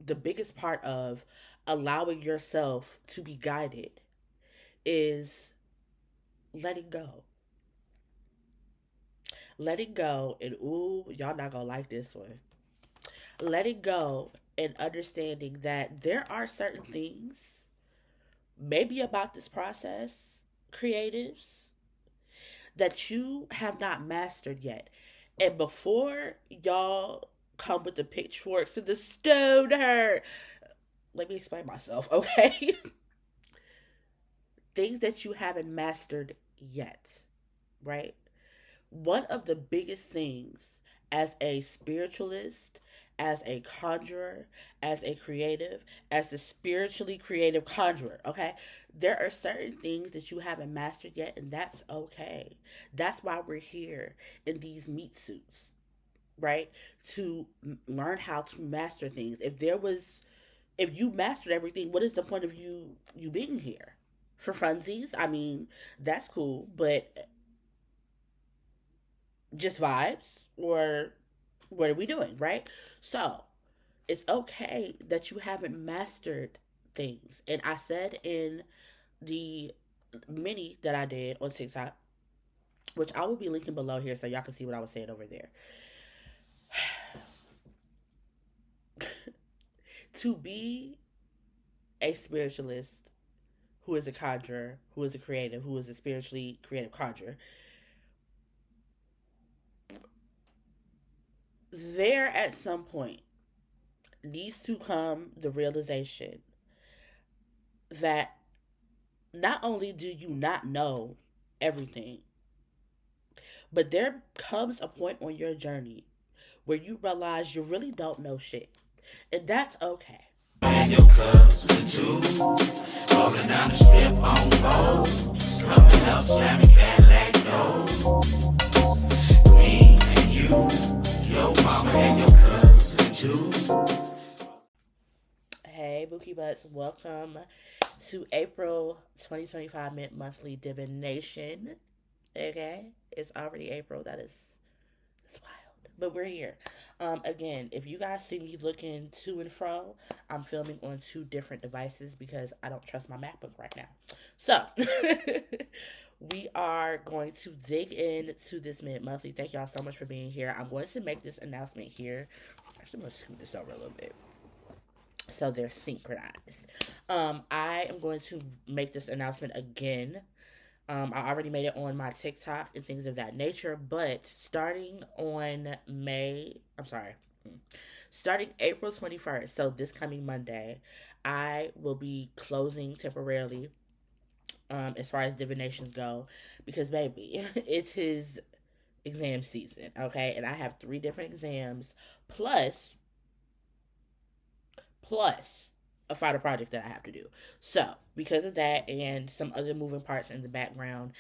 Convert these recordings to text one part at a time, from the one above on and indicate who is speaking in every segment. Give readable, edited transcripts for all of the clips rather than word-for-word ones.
Speaker 1: the biggest part of allowing yourself to be guided is letting go. Letting go, and ooh, y'all not gonna like this one. Letting go and understanding that there are certain things, maybe about this process, creatives, that you have not mastered yet. And before y'all come with the pitchforks and the stone her, let me explain myself, okay? Things that you haven't mastered yet, right? One of the biggest things as a spiritualist, as a conjurer, as a creative, as a spiritually creative conjurer, okay? There are certain things that you haven't mastered yet, and that's okay. That's why we're here in these meat suits, right? To learn how to master things. If you mastered everything, what is the point of you being here? For funsies? I mean, that's cool, but just vibes, or what are we doing, right? So it's okay that you haven't mastered things. And I said in the mini that I did on TikTok, which I will be linking below here so y'all can see what I was saying over there. To be a spiritualist who is a conjurer, who is a creative, who is a spiritually creative conjurer, there at some point needs to come the realization that not only do you not know everything, but there comes a point on your journey where you realize you really don't know shit. And that's okay. And your cousin too, rolling down the strip on gold, coming up slamming Cadillac doors. Me and you, your mama and your cousin too. Hey, Bookie Butts, welcome to April 2025 Mint Monthly Divination. Okay, it's already April. It's wild, but we're here. Again, if you guys see me looking to and fro, I'm filming on two different devices because I don't trust my MacBook right now. So we are going to dig into this Mint Monthly. Thank y'all so much for being here. I'm going to make this announcement here. Actually, I'm going to scoot this over a little bit so they're synchronized. I am going to make this announcement again. I already made it on my TikTok and things of that nature, but starting April 21st, so this coming Monday, I will be closing temporarily as far as divinations go, because baby, it's his exam season, okay? And I have 3 different exams plus a final project that I have to do. So, because of that and some other moving parts in the background,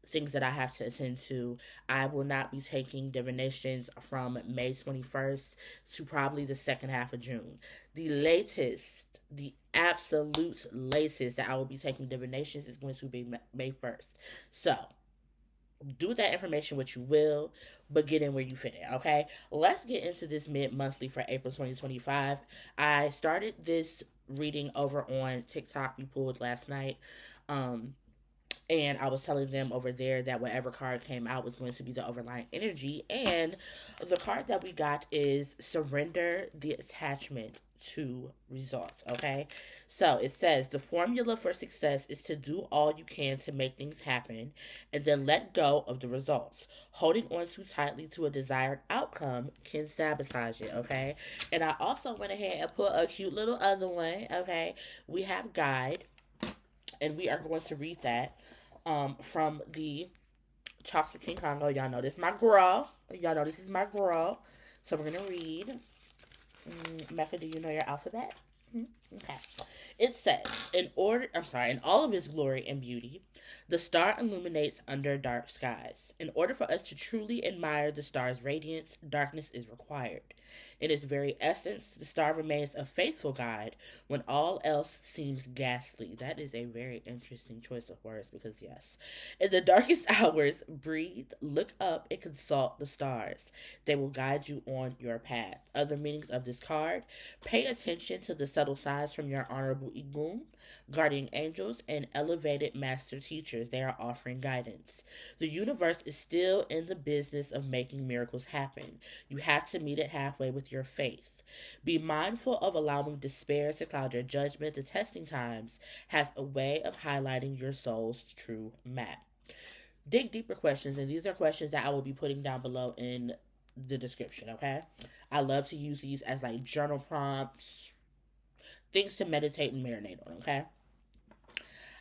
Speaker 1: things that I have to attend to, I will not be taking divinations from May 21st to probably the second half of June. The absolute latest that I will be taking divinations is going to be May 1st. So, do with that information what you will, but get in where you fit in, okay? Let's get into this mid monthly for April 2025. I started this reading over on TikTok we pulled last night. And I was telling them over there that whatever card came out was going to be the overlying energy. And the card that we got is Surrender the Attachment to Results. Okay? So it says the formula for success is to do all you can to make things happen and then let go of the results. Holding on too tightly to a desired outcome can sabotage it. Okay? And I also went ahead and put a cute little other one. Okay? We have Guide, and we are going to read that from the Chocolate King Congo. Y'all know this is my girl. Y'all know this is my girl. So we're gonna read. Mecca, do you know your alphabet? Okay. It says, in all of its glory and beauty, the star illuminates under dark skies. In order for us to truly admire the star's radiance, darkness is required. In its very essence, the star remains a faithful guide when all else seems ghastly. That is a very interesting choice of words because, yes. In the darkest hours, breathe, look up, and consult the stars. They will guide you on your path. Other meanings of this card: pay attention to the subtle signs from your honorable Igun, guardian angels, and elevated master teachers. They are offering guidance. The universe is still in the business of making miracles happen. You have to meet it halfway with your faith. Be mindful of allowing despair to cloud your judgment. The testing times has a way of highlighting your soul's true map. Dig deeper questions, and these are questions that I will be putting down below in the description, okay? I love to use these as like journal prompts, things to meditate and marinate on, okay?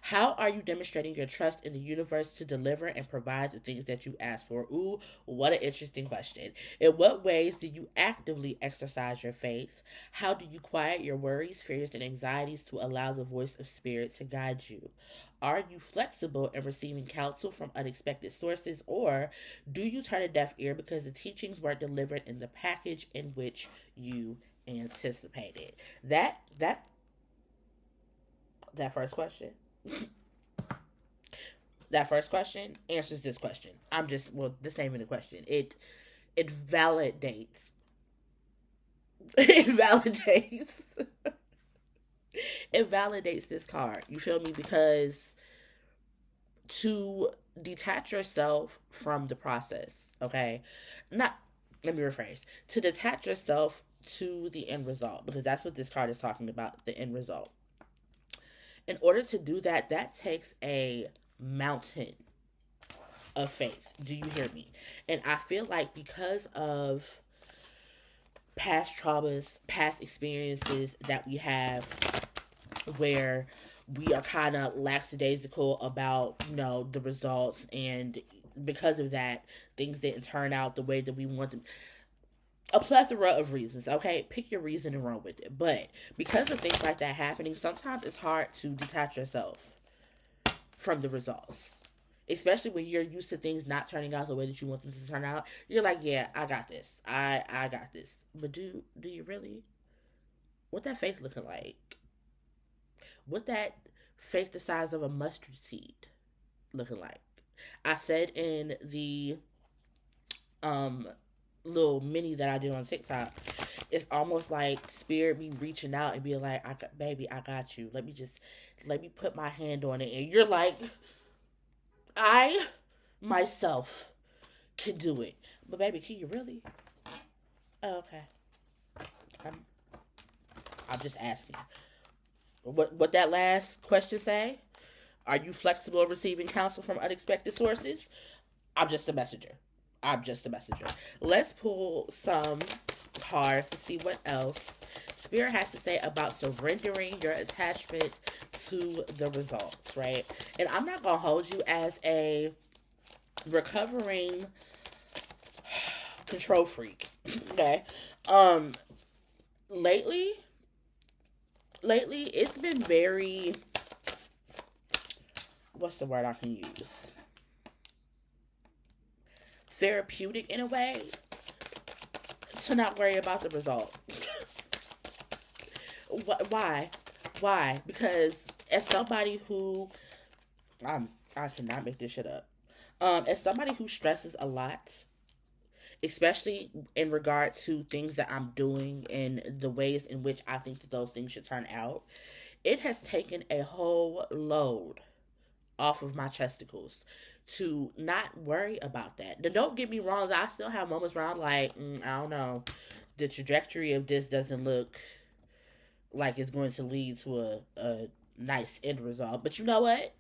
Speaker 1: How are you demonstrating your trust in the universe to deliver and provide the things that you ask for? Ooh, what an interesting question. In what ways do you actively exercise your faith? How do you quiet your worries, fears, and anxieties to allow the voice of spirit to guide you? Are you flexible in receiving counsel from unexpected sources, or do you turn a deaf ear because the teachings weren't delivered in the package in which you anticipated? That first question that first question answers this question. This ain't even a question. It validates it validates it validates this card. You feel me? Because to detach yourself from the process, okay? Not Let me rephrase. To detach yourself to the end result, because that's what this card is talking about, the end result. In order to do that, that takes a mountain of faith. Do you hear me? And I feel like because of past traumas, past experiences that we have where we are kind of lackadaisical about, the results, and because of that, things didn't turn out the way that we want them. A plethora of reasons, okay? Pick your reason and run with it. But because of things like that happening, sometimes it's hard to detach yourself from the results. Especially when you're used to things not turning out the way that you want them to turn out. You're like, yeah, I got this. I got this. But do you really? What that faith looking like? What that faith the size of a mustard seed looking like? I said in the um little mini that I did on TikTok, it's almost like spirit be reaching out and be like, baby, I got you. Let me put my hand on it. And you're like, I myself can do it. But baby, can you really? Oh, okay. I'm I'm just asking. What that last question say? Are you flexible receiving counsel from unexpected sources? I'm just a messenger. I'm just a messenger. Let's pull some cards to see what else Spirit has to say about surrendering your attachment to the results, right? And I'm not going to hold you as a recovering control freak, okay? Um, lately, it's been very, what's the word I can use? Therapeutic in a way to not worry about the result. Why? Why? Because as somebody who, I cannot make this shit up. As somebody who stresses a lot, especially in regard to things that I'm doing and the ways in which I think that those things should turn out, it has taken a whole load off of my chesticles to not worry about that. Now, don't get me wrong, I still have moments where I'm like, I don't know, the trajectory of this doesn't look like it's going to lead to a nice end result. But you know what?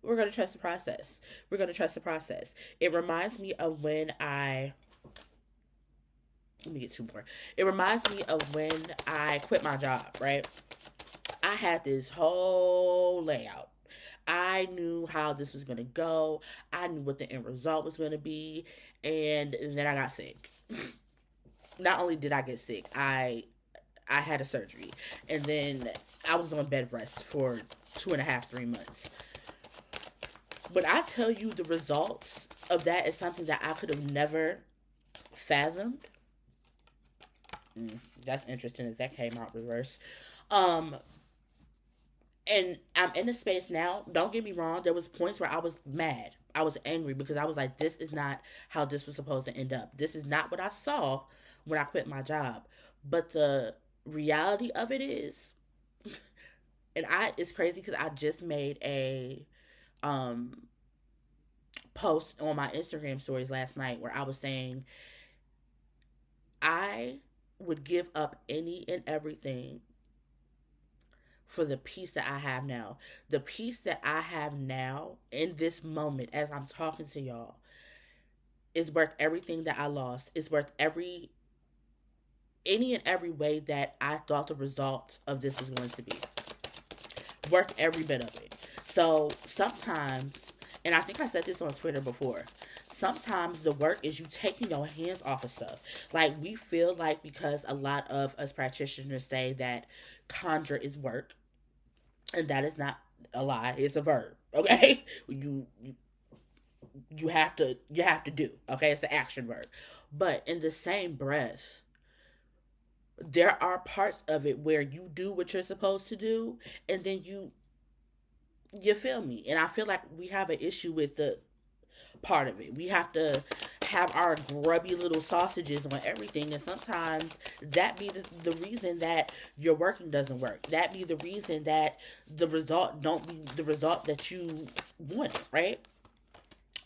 Speaker 1: We're going to trust the process. We're going to trust the process. It reminds me of when let me get two more. It reminds me of when I quit my job, right? I had this whole layout. I knew how this was going to go. I knew what the end result was going to be. And then I got sick. Not only did I get sick, I I had a surgery, and then I was on bed rest for 2.5, 3 months. When I tell you the results of that is something that I could have never fathomed. That's interesting that that came out reverse. Um, and I'm in a space now. Don't get me wrong. There was points where I was mad. I was angry because I was like, this is not how this was supposed to end up. This is not what I saw when I quit my job. But the reality of it is, and it's crazy because I just made a um post on my Instagram stories last night where I was saying I would give up any and everything for the peace that I have now. The peace that I have now in this moment as I'm talking to y'all is worth everything that I lost. It's worth any and every way that I thought the result of this was going to be. Worth every bit of it. So sometimes, and I think I said this on Twitter before, sometimes the work is you taking your hands off of stuff. Like, we feel like because a lot of us practitioners say that conjure is work, and that is not a lie. It's a verb. Okay, you have to do. Okay, it's the action verb. But in the same breath, there are parts of it where you do what you're supposed to do, and then you feel me. And I feel like we have an issue with the part of it. We have to have our grubby little sausages on everything, and sometimes that be the reason that your working doesn't work. That be the reason that the result don't be the result that you wanted, right?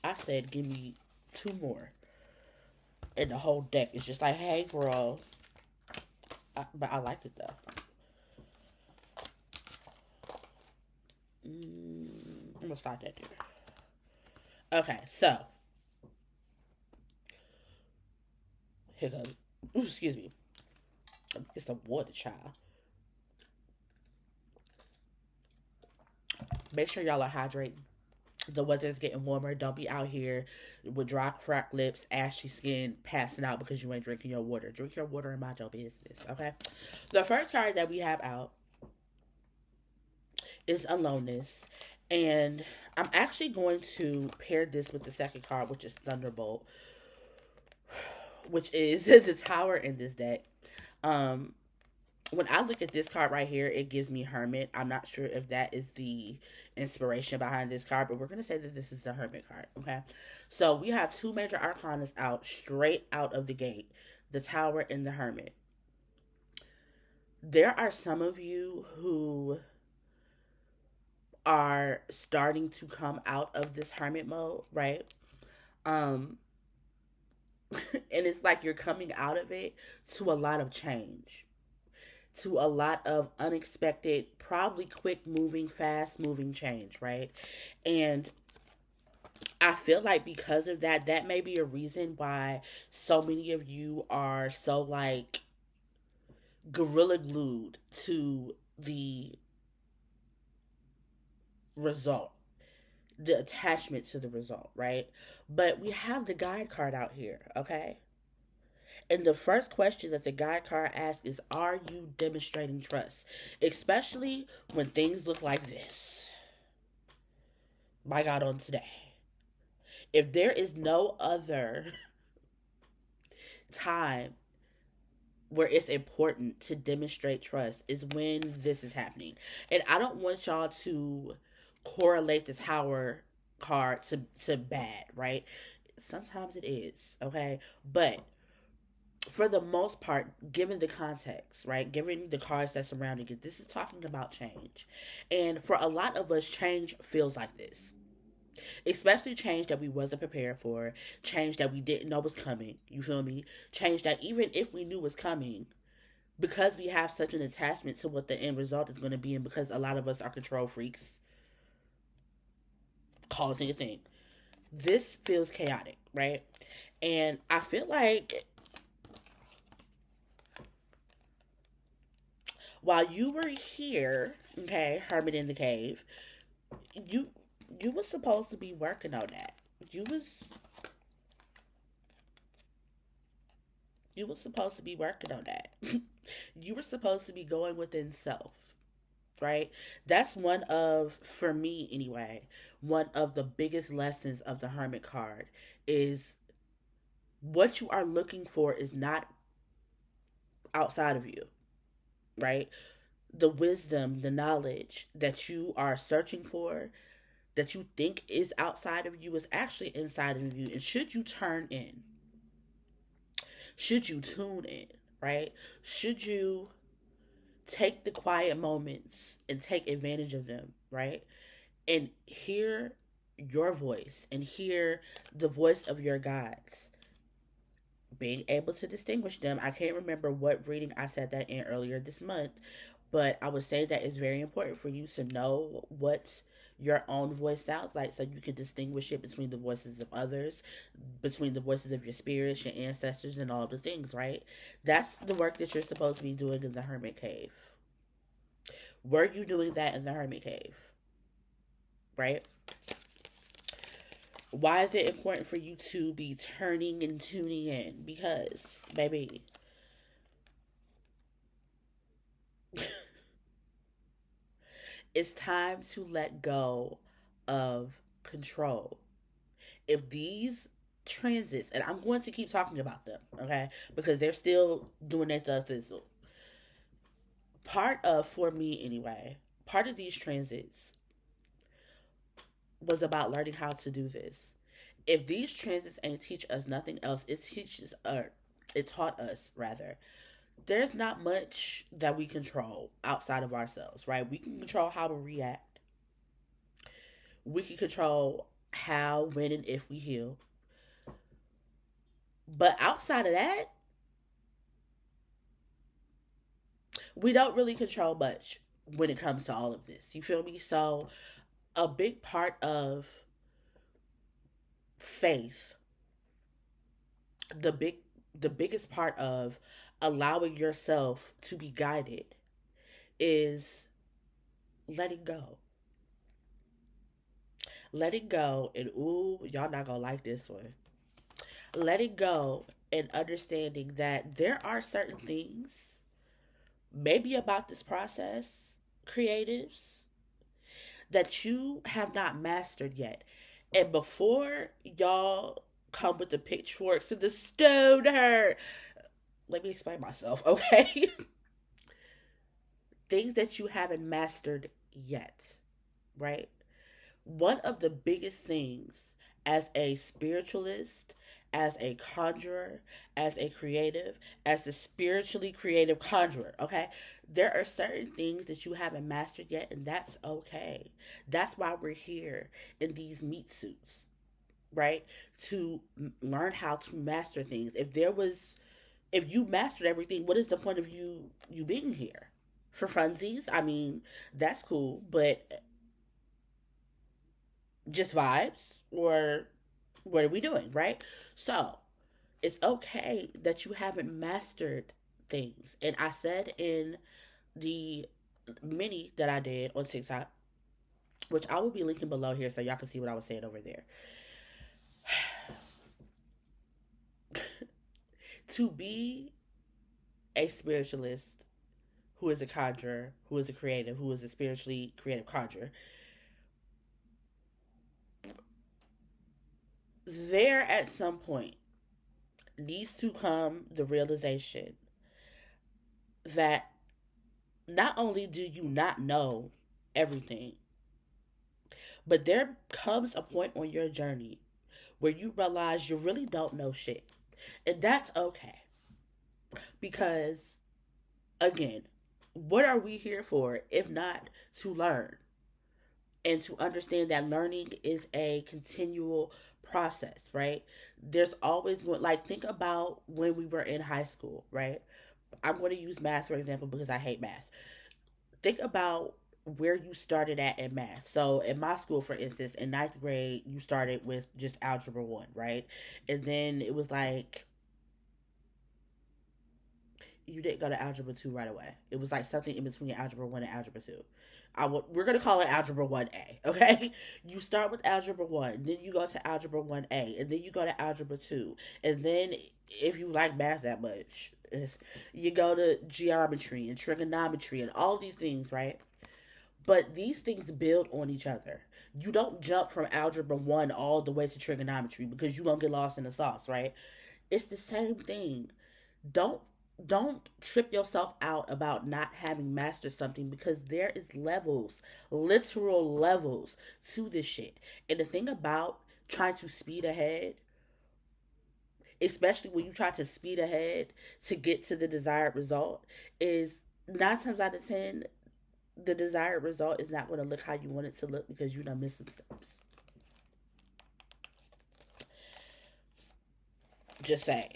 Speaker 1: I said give me two more, and the whole deck is just like, hey girl. But I like it though. I'm gonna start that there. Okay, so here goes. Ooh, excuse me. It's the water, child. Make sure y'all are hydrating. The weather is getting warmer. Don't be out here with dry, cracked lips, ashy skin, passing out because you ain't drinking your water. Drink your water and mind your business, okay? The first card that we have out is Aloneness. And I'm actually going to pair this with the second card, which is Thunderbolt, which is the tower in this deck. Um, when I look at this card right here, it gives me Hermit. I'm not sure if that is the inspiration behind this card, but we're going to say that this is the Hermit card, okay? So we have two major arcanas out, straight out of the gate. The Tower and the Hermit. There are some of you who are starting to come out of this Hermit mode, right? Um, and it's like you're coming out of it to a lot of change, to a lot of unexpected, probably quick moving, fast moving change, right? And I feel like because of that, that may be a reason why so many of you are so like gorilla glued to the result, the attachment to the result, right? But we have the guide card out here, okay? And the first question that the guide card asks is, are you demonstrating trust? Especially when things look like this. My God, on today. If there is no other time where it's important to demonstrate trust is when this is happening. And I don't want y'all to correlate the tower card to bad, right? Sometimes it is, okay? But for the most part, given the context, right? Given the cards that surrounding it, this is talking about change. And for a lot of us, change feels like this. Especially change that we wasn't prepared for, change that we didn't know was coming. You feel me? Change that even if we knew was coming, because we have such an attachment to what the end result is going to be, and because a lot of us are control freaks, causing a thing. This feels chaotic, right? And I feel like while you were here, okay, Hermit in the cave, you you was supposed to be working on that. You was you was supposed to be working on that. You were supposed to be going within self, right? That's one of, for me anyway, one of the biggest lessons of the Hermit card is what you are looking for is not outside of you, right? The wisdom, the knowledge that you are searching for, that you think is outside of you, is actually inside of you. And should you turn in, should you tune in, right? Should you take the quiet moments and take advantage of them, right? And hear your voice and hear the voice of your guides, being able to distinguish them. I can't remember what reading I said that in earlier this month, but I would say that it's very important for you to know what your own voice sounds like so you can distinguish it between the voices of others, between the voices of your spirits, your ancestors, and all the things, right? That's the work that you're supposed to be doing in the Hermit Cave. Were you doing that in the Hermit Cave, right? Why is it important for you to be turning and tuning in? Because, baby, it's time to let go of control. If these transits, and I'm going to keep talking about them, okay, because they're still doing their stuff. Part of, for me anyway, part of these transits was about learning how to do this. If these transits ain't teach us nothing else, it taught us rather. There's not much that we control outside of ourselves, right? We can control how we react. We can control how, when, and if we heal. But outside of that, we don't really control much when it comes to all of this. You feel me? So, a big part of faith, the big the biggest part of allowing yourself to be guided is letting go. Letting go, and ooh, y'all not gonna like this one. Letting go and understanding that there are certain things, maybe about this process, creatives, that you have not mastered yet. And before y'all come with the pitchforks and the stoner, let me explain myself, okay? Things that you haven't mastered yet, right? One of the biggest things as a spiritualist, as a conjurer, as a creative, as a spiritually creative conjurer, okay? There are certain things that you haven't mastered yet, and that's okay. That's why we're here in these meat suits, right? To learn how to master things. If you mastered everything, what is the point of you being here? For funsies? I mean, that's cool, but just vibes, or what are we doing, right? So it's okay that you haven't mastered things. And I said in the mini that I did on TikTok, which I will be linking below here so y'all can see what I was saying over there. To be a spiritualist who is a conjurer, who is a creative, who is a spiritually creative conjurer, there at some point needs to come the realization that not only do you not know everything, but there comes a point on your journey where you realize you really don't know shit. And that's okay. Because, again, what are we here for if not to learn? And to understand that learning is a continual process, right? There's always, like, think about when we were in high school, right? I'm going to use math for example because I hate math. Think about where you started at in math. So in my school, for instance, in ninth grade, you started with just algebra 1, right? And then it was like you didn't go to algebra 2 right away. It was like something in between algebra 1 and algebra 2. We're going to call it algebra 1A, okay? You start with algebra 1, then you go to algebra 1A, and then you go to algebra 2. And then if you like math that much, you go to geometry and trigonometry and all these things, right? But these things build on each other. You don't jump from algebra 1 all the way to trigonometry because you're going to get lost in the sauce, right? It's the same thing. Don't don't trip yourself out about not having mastered something because there is levels, literal levels to this shit. And the thing about trying to speed ahead, especially when you try to speed ahead to get to the desired result, is 9 times out of 10 the desired result is not going to look how you want it to look because you done missed some steps. Just say,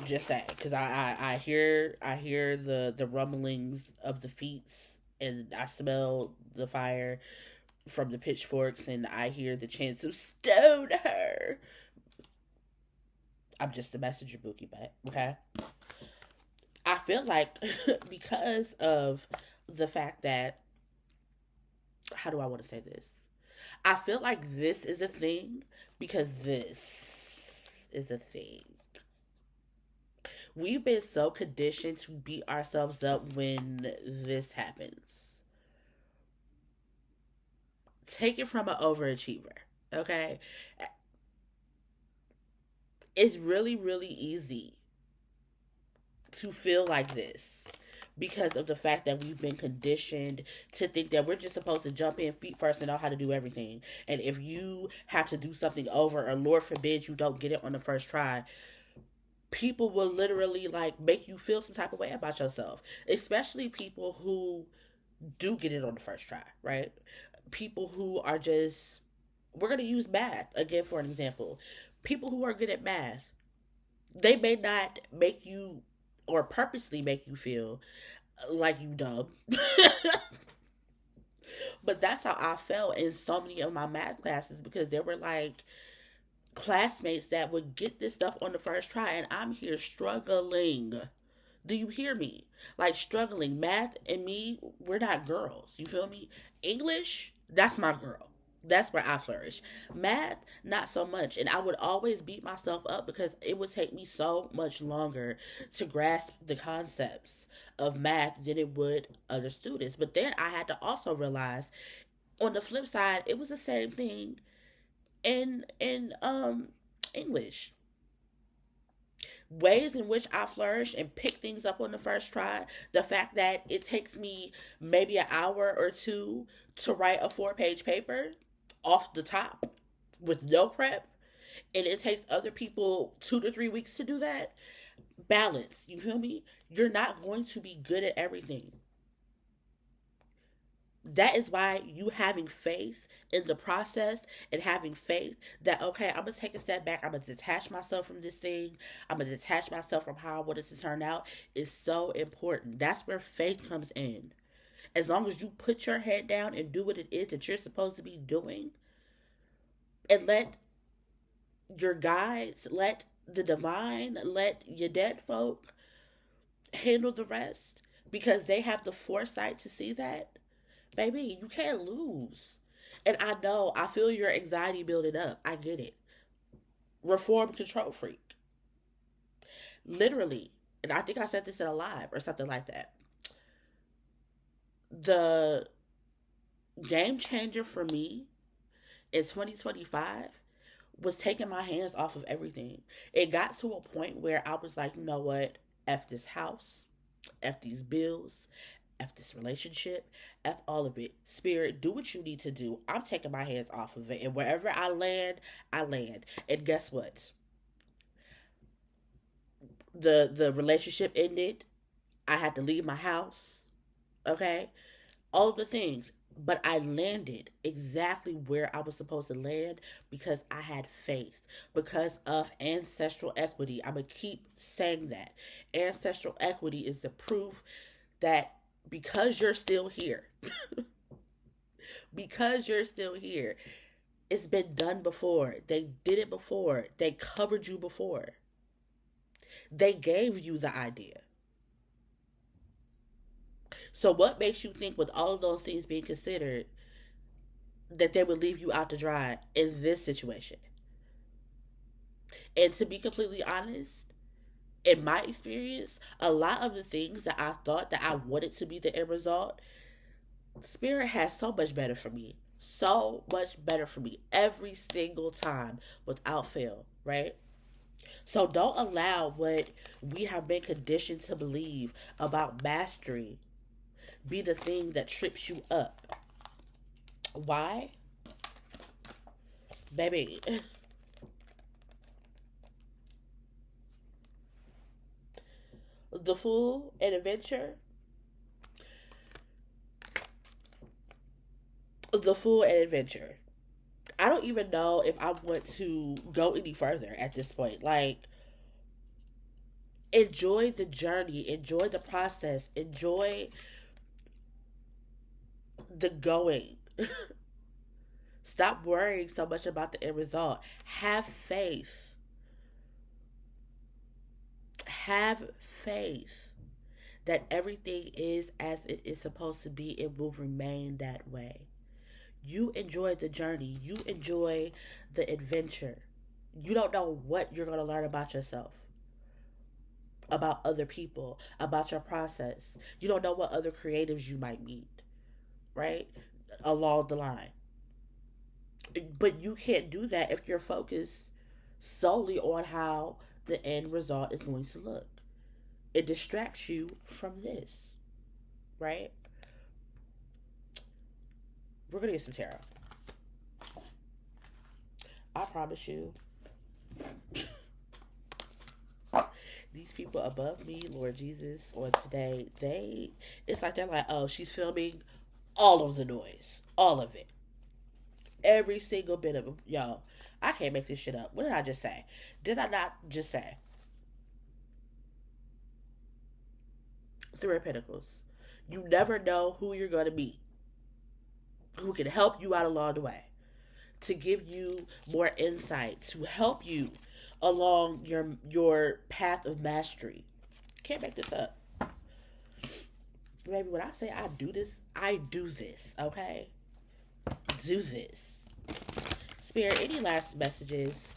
Speaker 1: just say, because I hear the rumblings of the feet, and I smell the fire from the pitchforks, and I hear the chants of "Stone her." I'm just a messenger, Bookie, but okay. I feel like because of the fact that, how do I want to say this? I feel like this is a thing because this is a thing. We've been so conditioned to beat ourselves up when this happens. Take it from an overachiever, okay? It's really, really easy to feel like this because of the fact that we've been conditioned to think that we're just supposed to jump in feet first and know how to do everything. And if you have to do something over, or Lord forbid you don't get it on the first try, people will literally like make you feel some type of way about yourself. Especially people who do get it on the first try, right? People who are just, we're gonna use math again for an example. People who are good at math, they may not make you or purposely make you feel like you dumb. But that's how I felt in so many of my math classes because there were like classmates that would get this stuff on the first try, and I'm here struggling. Do you hear me? Like struggling. Math and me, we're not girls. You feel me? English, that's my girl. That's where I flourish. Math, not so much. And I would always beat myself up because it would take me so much longer to grasp the concepts of math than it would other students. But then I had to also realize on the flip side, it was the same thing in English. Ways in which I flourish and pick things up on the first try. The fact that it takes me maybe an hour or two to write a 4-page paper off the top with no prep, and it takes other people 2 to 3 weeks to do that. Balance. You feel me? You're not going to be good at everything. That is why you having faith in the process and having faith that, okay, I'm gonna take a step back, I'm gonna detach myself from this thing, I'm gonna detach myself from how I want it to turn out, is so important. That's where faith comes in. As long as you put your head down and do what it is that you're supposed to be doing, and let your guides, let the divine, let your dead folk handle the rest because they have the foresight to see that, baby, you can't lose. And I know, I feel your anxiety building up. I get it. Reform control freak. Literally. And I think I said this in a live or something like that. The game changer for me in 2025 was taking my hands off of everything. It got to a point where I was like, you know what? F this house, F these bills, F this relationship, F all of it. Spirit, do what you need to do. I'm taking my hands off of it. And wherever I land, I land. And guess what? The relationship ended. I had to leave my house. Okay? All of the things. But I landed exactly where I was supposed to land because I had faith. Because of ancestral equity. I'm going to keep saying that. Ancestral equity is the proof that because you're still here, because you're still here, it's been done before. They did it before. They covered you before. They gave you the idea. So what makes you think, with all of those things being considered, that they would leave you out to dry in this situation? And to be completely honest, in my experience, a lot of the things that I thought that I wanted to be the end result, Spirit has so much better for me. So much better for me every single time without fail, right? So don't allow what we have been conditioned to believe about mastery be the thing that trips you up. Why? Baby, the fool and adventure, the fool and adventure. I don't even know if I want to go any further at this point. Like, enjoy the journey, enjoy the process, enjoy the going. Stop worrying so much about the end result. Have faith. Have faith that everything is as it is supposed to be. It will remain that way. You enjoy the journey, you enjoy the adventure. You don't know what you're going to learn about yourself, about other people, about your process. You don't know what other creatives you might meet, right? Along the line. But you can't do that if you're focused solely on how the end result is going to look. It distracts you from this, right? We're going to get some tarot. I promise you, these people above me, Lord Jesus, on today, it's like they're like, oh, she's filming all of the noise. All of it. Every single bit of it. Yo, I can't make this shit up. What did I just say? Did I not just say? Three of Pentacles. You never know who you're going to meet, who can help you out along the way, to give you more insight, to help you along your path of mastery. Can't make this up. Maybe when I say I do this, I do this, okay? Do this. Spirit, any last messages?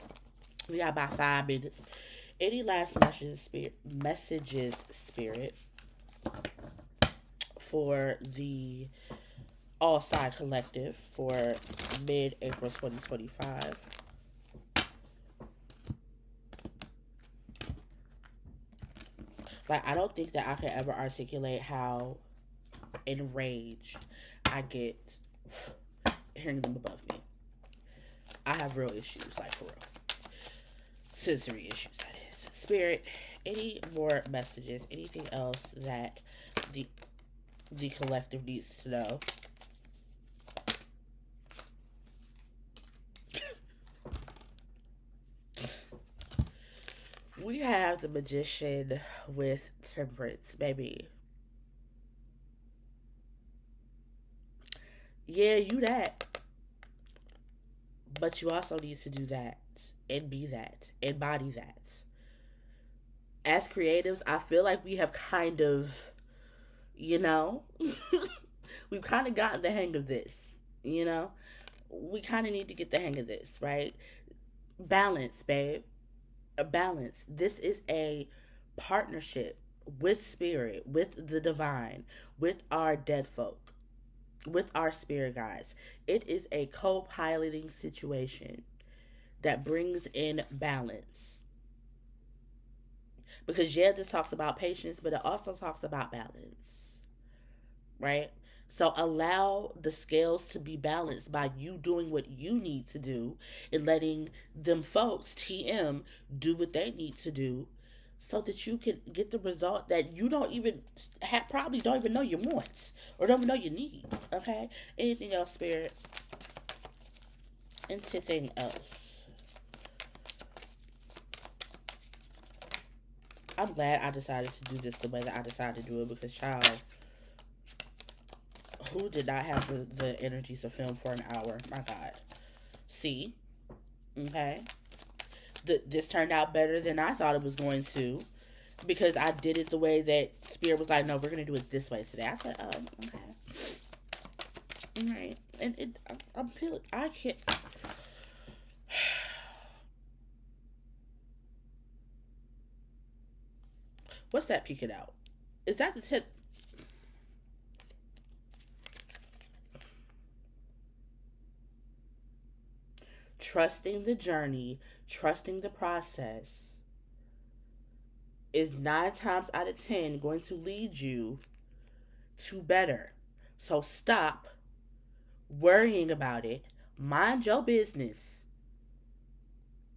Speaker 1: We got about 5 minutes. Any last messages, Spirit, for the All Side Collective for mid-April 2025? Like, I don't think that I can ever articulate how enraged I get hearing them above me. I have real issues, like, for real. Sensory issues, that is. Spirit, any more messages? Anything else that the collective needs to know? We have the Magician with Temperance, baby. Yeah, you that. But you also need to do that and be that, embody that. As creatives, I feel like we have kind of, you know, we've kind of gotten the hang of this, you know? We kind of need to get the hang of this, right? Balance, babe. A balance. This is a partnership with spirit, with the divine, with our dead folk, with our spirit guides. It is a co-piloting situation that brings in balance. Because yeah, this talks about patience, but it also talks about balance, right? So allow the scales to be balanced by you doing what you need to do and letting them folks, TM, do what they need to do so that you can get the result that you don't even probably don't even know you want or don't even know you need. Okay? Anything else, Spirit? Anything else? I'm glad I decided to do this the way that I decided to do it, because, child, who did not have the energy to film for an hour? My God. See? Okay? This turned out better than I thought it was going to. because I did it the way that Spirit was like, no, we're gonna do it this way today. I said, okay, all right, and I'm feeling I can't. What's that peeking out? Is that the tip? Trusting the journey, trusting the process is 9 times out of 10 going to lead you to better. So stop worrying about it, mind your business,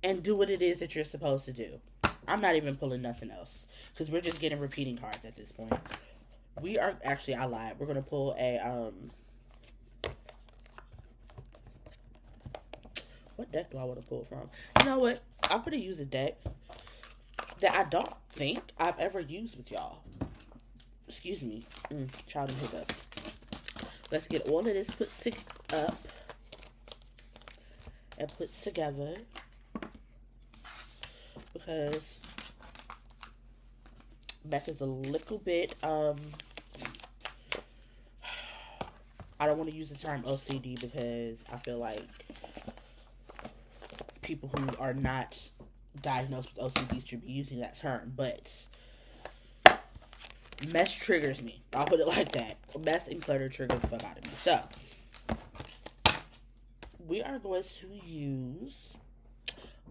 Speaker 1: and do what it is that you're supposed to do. I'm not even pulling nothing else because we're just getting repeating cards at this point. We are actually, I lied. We're gonna pull a what deck do I want to pull from? You know what? I'm gonna use a deck that I don't think I've ever used with y'all. Excuse me, child and hiccups. Let's get all of this put up and put together because Beck is a little bit I don't want to use the term OCD because I feel like people who are not diagnosed with OCD should be using that term, but mess triggers me. I'll put it like that. Mess and clutter trigger the fuck out of me. So, we are going to use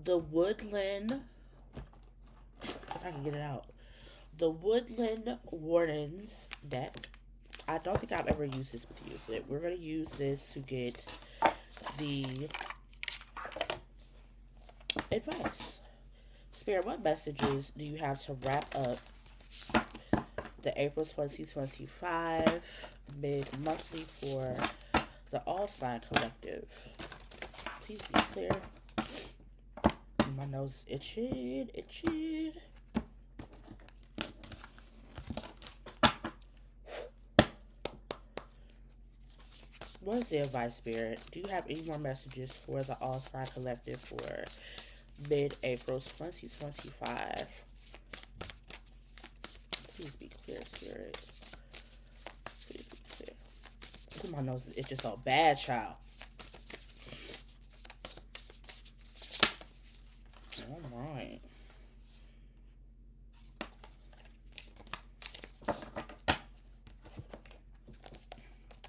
Speaker 1: the Woodland, if I can get it out, the Woodland Wardens deck. I don't think I've ever used this with you, but we're going to use this to get the advice. Spirit, what messages do you have to wrap up the April 2025 mid-monthly for the All Sign Collective? Please be clear. My nose is itching. What is the advice, Spirit? Do you have any more messages for the All Sign Collective for mid-April 2025? Please be clear, Spirit. Please be clear. Oh, my nose is itching so bad, child. Alright.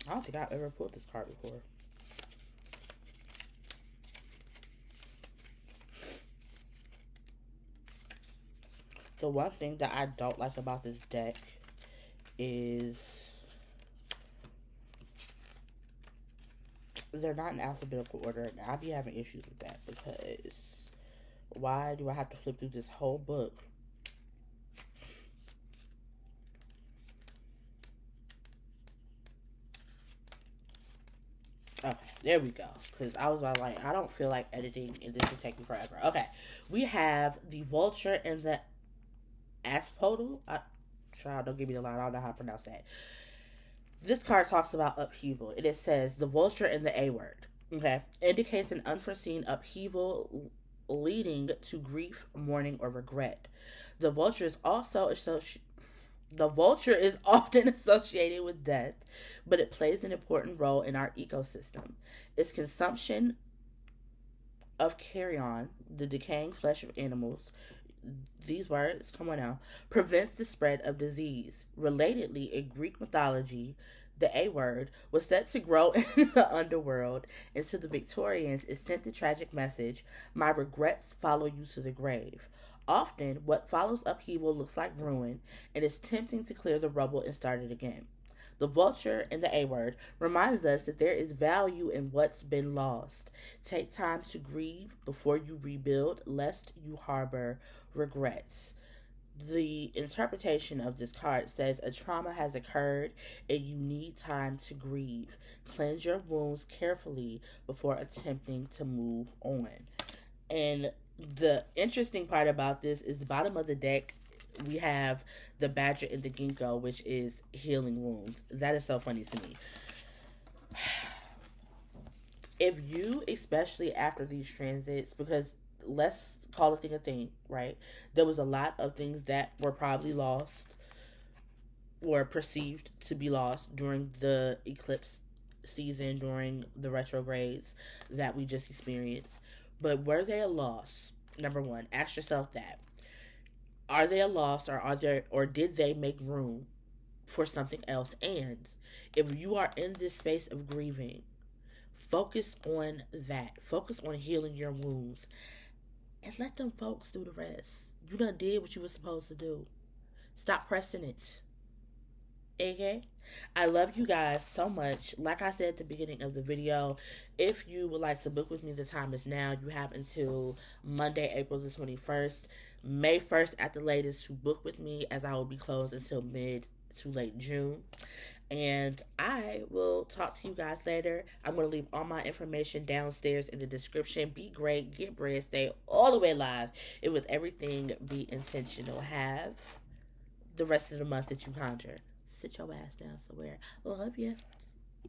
Speaker 1: I don't think I've ever pulled this card before. The one thing that I don't like about this deck is they're not in alphabetical order, and I'll be having issues with that because why do I have to flip through this whole book? Okay, there we go. Because I was like, I don't feel like editing, and this is taking forever. Okay, we have the Vulture and the Aspodal. Child, don't give me the line. I don't know how to pronounce that. This card talks about upheaval. It says the Vulture and the A word. Okay, indicates an unforeseen upheaval leading to grief, mourning, or regret. The Vulture is also The vulture is often associated with death, but it plays an important role in our ecosystem. Its consumption of carrion, the decaying flesh of animals, these words, come on now, prevents the spread of disease. Relatedly, in Greek mythology, the A word was said to grow in the underworld, and to the Victorians it sent the tragic message, "My regrets follow you to the grave." Often, what follows upheaval looks like ruin, and it's tempting to clear the rubble and start it again. The vulture in the A word reminds us that there is value in what's been lost. Take time to grieve before you rebuild, lest you harbor regrets. The interpretation of this card says a trauma has occurred and you need time to grieve. Cleanse your wounds carefully before attempting to move on. And the interesting part about this is the bottom of the deck, we have the badger and the ginkgo, which is healing wounds. That is so funny to me. If you, especially after these transits, because let's call a thing a thing, right? There was a lot of things that were probably lost or perceived to be lost during the eclipse season, during the retrogrades that we just experienced. But were they a loss? Number one, ask yourself that. Are they a loss, or did they make room for something else? And if you are in this space of grieving, focus on that. Focus on healing your wounds and let them folks do the rest. You done did what you were supposed to do. Stop pressing it. Okay? I love you guys so much. Like I said at the beginning of the video, if you would like to book with me, the time is now. You have until Monday, April the 21st, May 1st at the latest to book with me, as I will be closed until mid to late June. And I will talk to you guys later. I'm going to leave all my information downstairs in the description. Be great, get bread, stay all the way live. And with everything, be intentional. Have the rest of the month that you conjure. Sit your ass down somewhere. Love you.